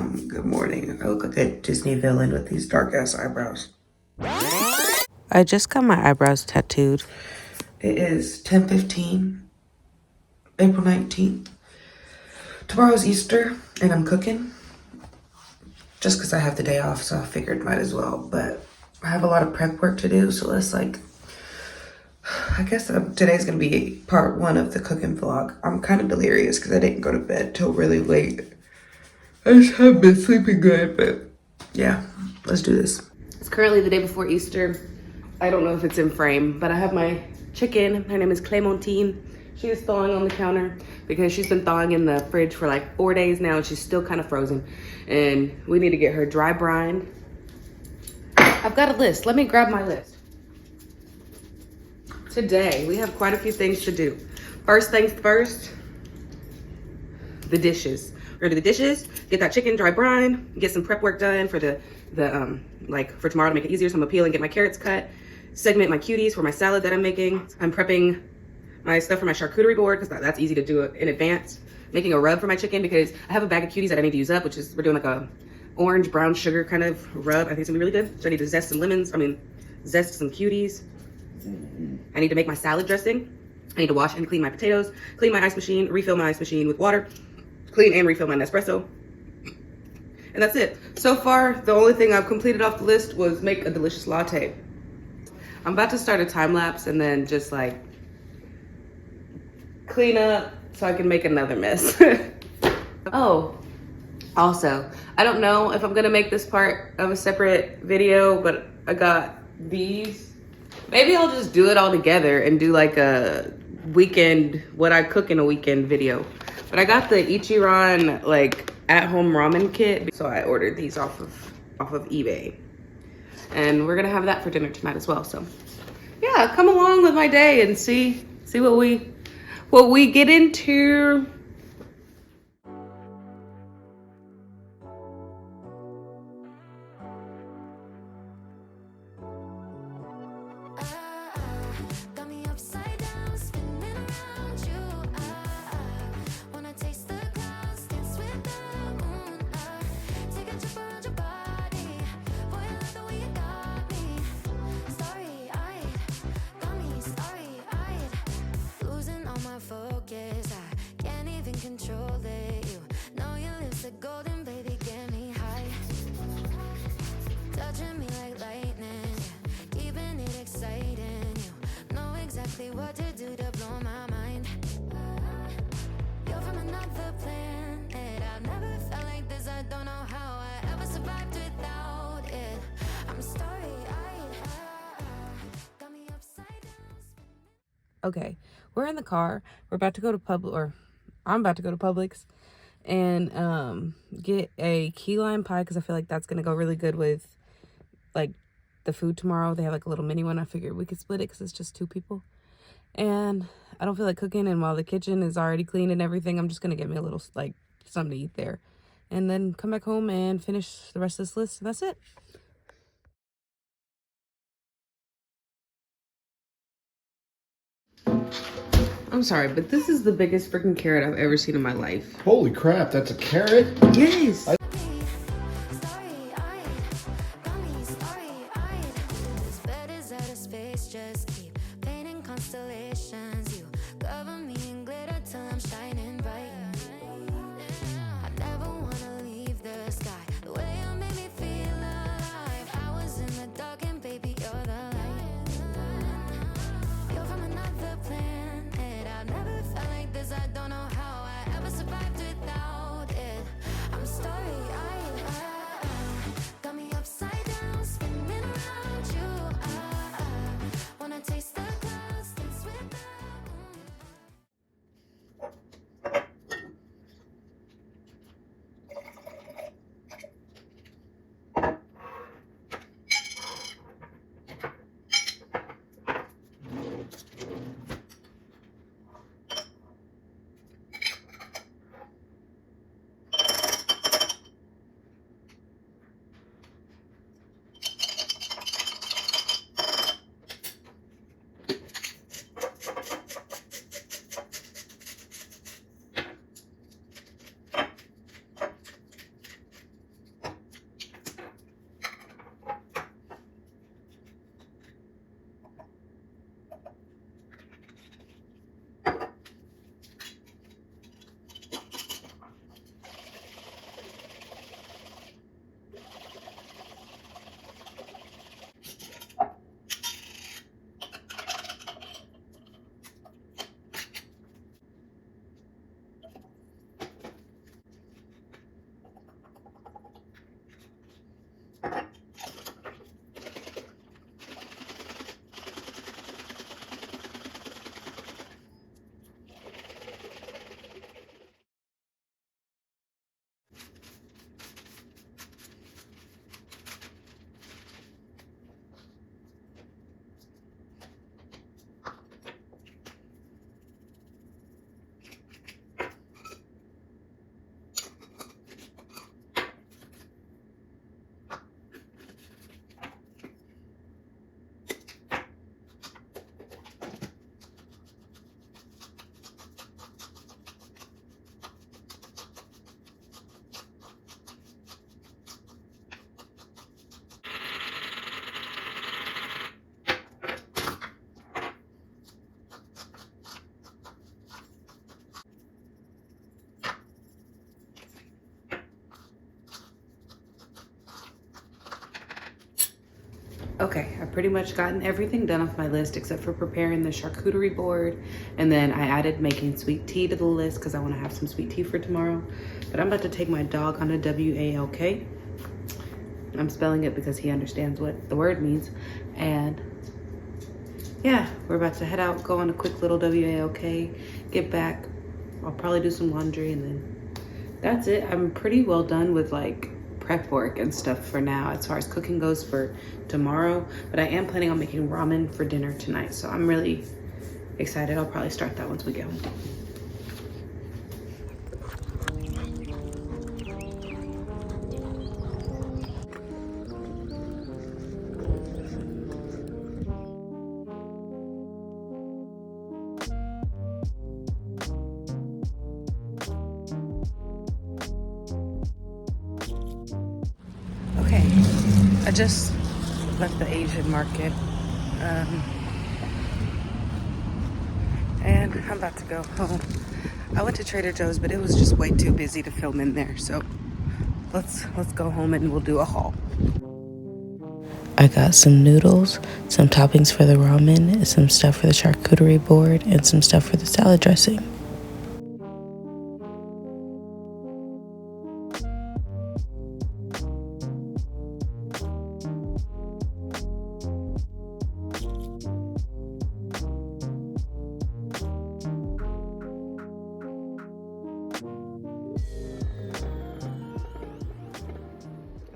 Good morning. I look like a Disney villain with these dark ass eyebrows. I just got my eyebrows tattooed. It is 10:15, April 19th. Tomorrow's Easter and I'm cooking. Just because I have the day off, so I figured might as well. But I have a lot of prep work to do, so let's I guess today's gonna be part one of the cooking vlog. I'm kind of delirious because I didn't go to bed till really late. I just haven't been sleeping good, but yeah, let's do this. It's currently the day before Easter. I don't know if it's in frame, but I have my chicken. Her name is Clementine. She is thawing on the counter because she's been thawing in the fridge for like 4 days now and she's still kind of frozen. And we need to get her dry brined. I've got a list. Let me grab my list. Today, we have quite a few things to do. First things first, the dishes. We're gonna do the dishes, get that chicken dry brine, get some prep work done for for tomorrow to make it easier. So I'm gonna peel and get my carrots cut, segment my cuties for my salad that I'm making. I'm prepping my stuff for my charcuterie board because that's easy to do in advance. Making a rub for my chicken because I have a bag of cuties that I need to use up, which is, we're doing like a orange brown sugar kind of rub. I think it's gonna be really good. So I need to zest some cuties. I need to make my salad dressing. I need to wash and clean my potatoes, clean my ice machine, refill my ice machine with water, clean and refill my Nespresso. And that's it. So far, the only thing I've completed off the list was make a delicious latte. I'm about to start a time lapse and then just like clean up so I can make another mess. Oh, also, I don't know if I'm gonna make this part of a separate video, but I got these. Maybe I'll just do it all together and do like a weekend, what I cook in a weekend video. But I got the Ichiran like at-home ramen kit. So I ordered these off of eBay. And we're gonna have that for dinner tonight as well. So yeah, come along with my day and see what we get into. What to do to blow my mind. You're from another planet. I've never felt like this. I don't know how I ever survived without it. I'm starry-eyed. Got me upside down. Okay, we're in the car. We're about to go to I'm about to go to Publix and get a key lime pie because I feel like that's gonna go really good with like the food tomorrow. They have like a little mini one. I figured we could split it because it's just 2 people. And I don't feel like cooking, and while the kitchen is already clean and everything, I'm just gonna get me a little like something to eat there and then come back home and finish the rest of this list, and that's it. I'm sorry, but this is the biggest freaking carrot I've ever seen in my life. Holy crap, that's a carrot? Yes. Just keep painting constellations. You cover me in glitter till I'm shining bright. I never wanna leave the sky. The way you made me feel alive. I was in the dark and baby, you're the light. You're from another planet. I've never felt like this. I don't know how I ever survived without it. I'm starry-eyed. Got me upside down, spinning around you. Wanna taste the clouds, dance with the moon. Okay, I've pretty much gotten everything done off my list except for preparing the charcuterie board. And then I added making sweet tea to the list because I want to have some sweet tea for tomorrow. But I'm about to take my dog on a WALK. I'm spelling it because he understands what the word means. And yeah, we're about to head out, go on a quick little WALK, get back. I'll probably do some laundry and then that's it. I'm pretty well done with like prep work and stuff for now as far as cooking goes for tomorrow, but I am planning on making ramen for dinner tonight, so I'm really excited. I'll probably start that once we get home. Okay, I just left the Asian market and I'm about to go home. I went to Trader Joe's, but it was just way too busy to film in there, so let's go home and we'll do a haul. I got some noodles, some toppings for the ramen, some stuff for the charcuterie board, and some stuff for the salad dressing.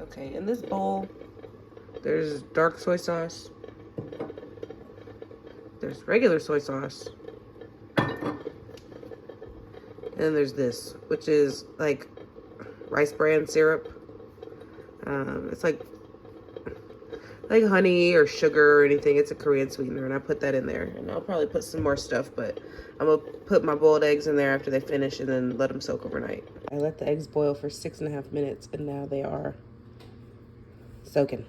Okay, in this bowl, there's dark soy sauce, there's regular soy sauce, and then there's this, which is like rice bran syrup. It's like honey or sugar or anything. It's a Korean sweetener, and I put that in there. And I'll probably put some more stuff, but I'm gonna put my boiled eggs in there after they finish and then let them soak overnight. I let the eggs boil for 6.5 minutes, and now they are soaking.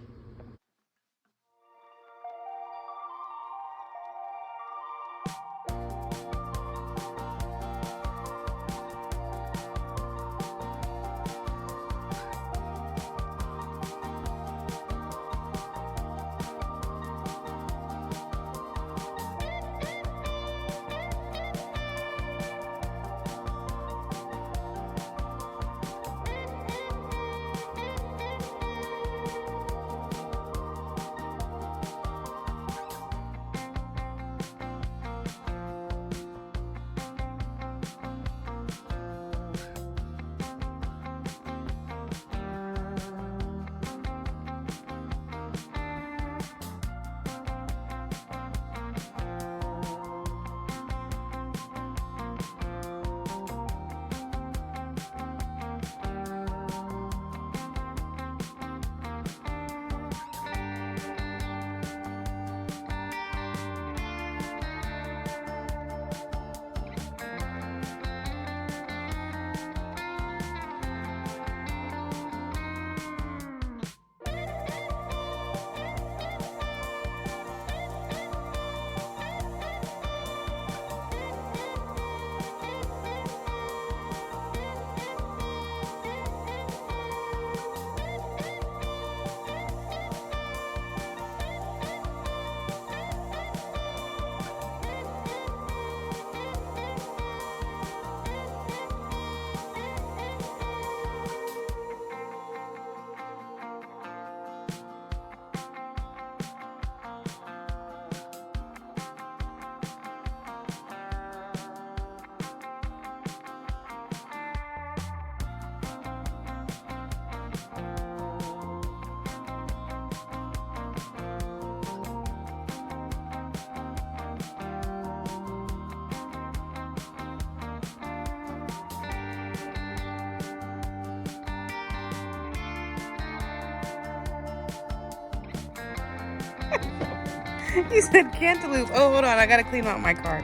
He said cantaloupe. Oh, hold on. I gotta clean out my car.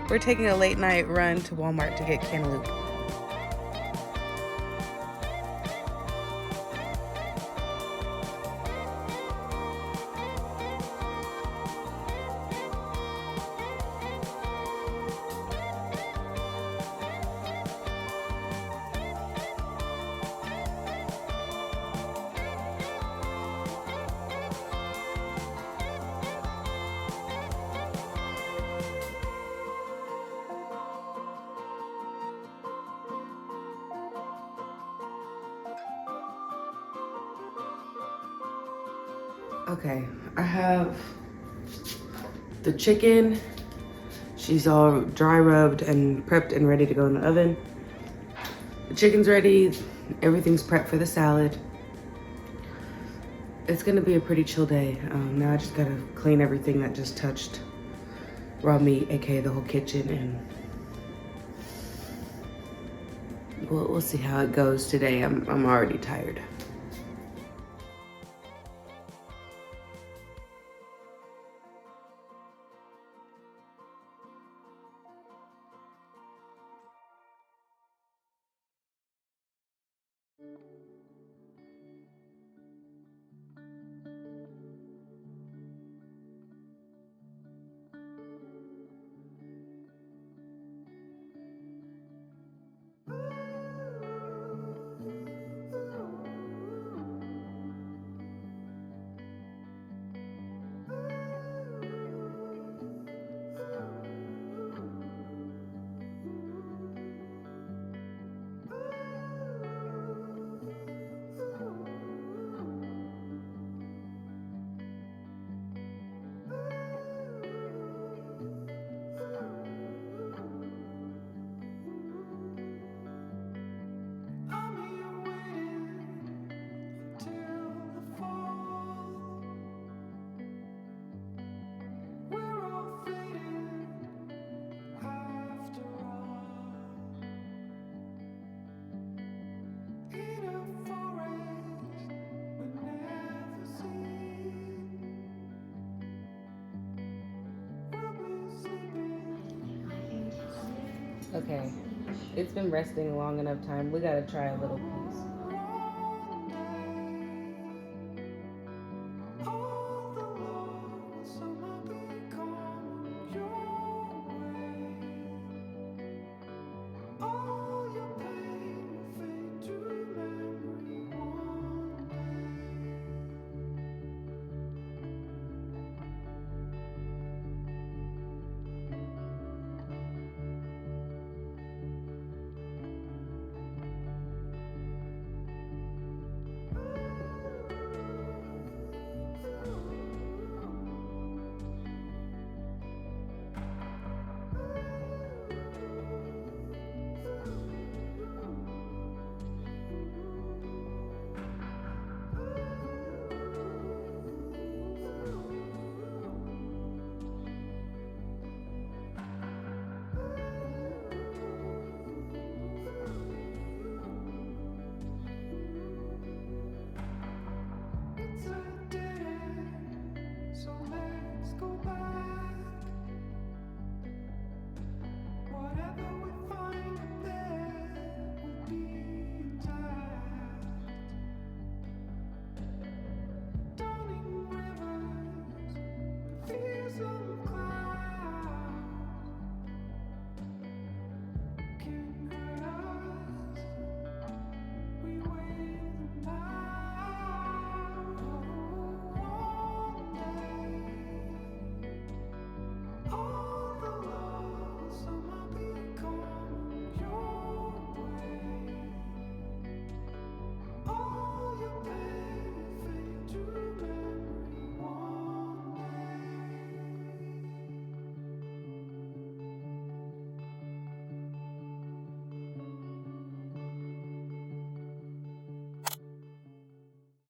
We're taking a late night run to Walmart to get cantaloupe. Okay, I have the chicken. She's all dry rubbed and prepped and ready to go in the oven. The chicken's ready. Everything's prepped for the salad. It's gonna be a pretty chill day. Now I just gotta clean everything that just touched raw meat, aka the whole kitchen, and we'll see how it goes today. I'm already tired. Okay, it's been resting long enough time. We gotta try a little piece.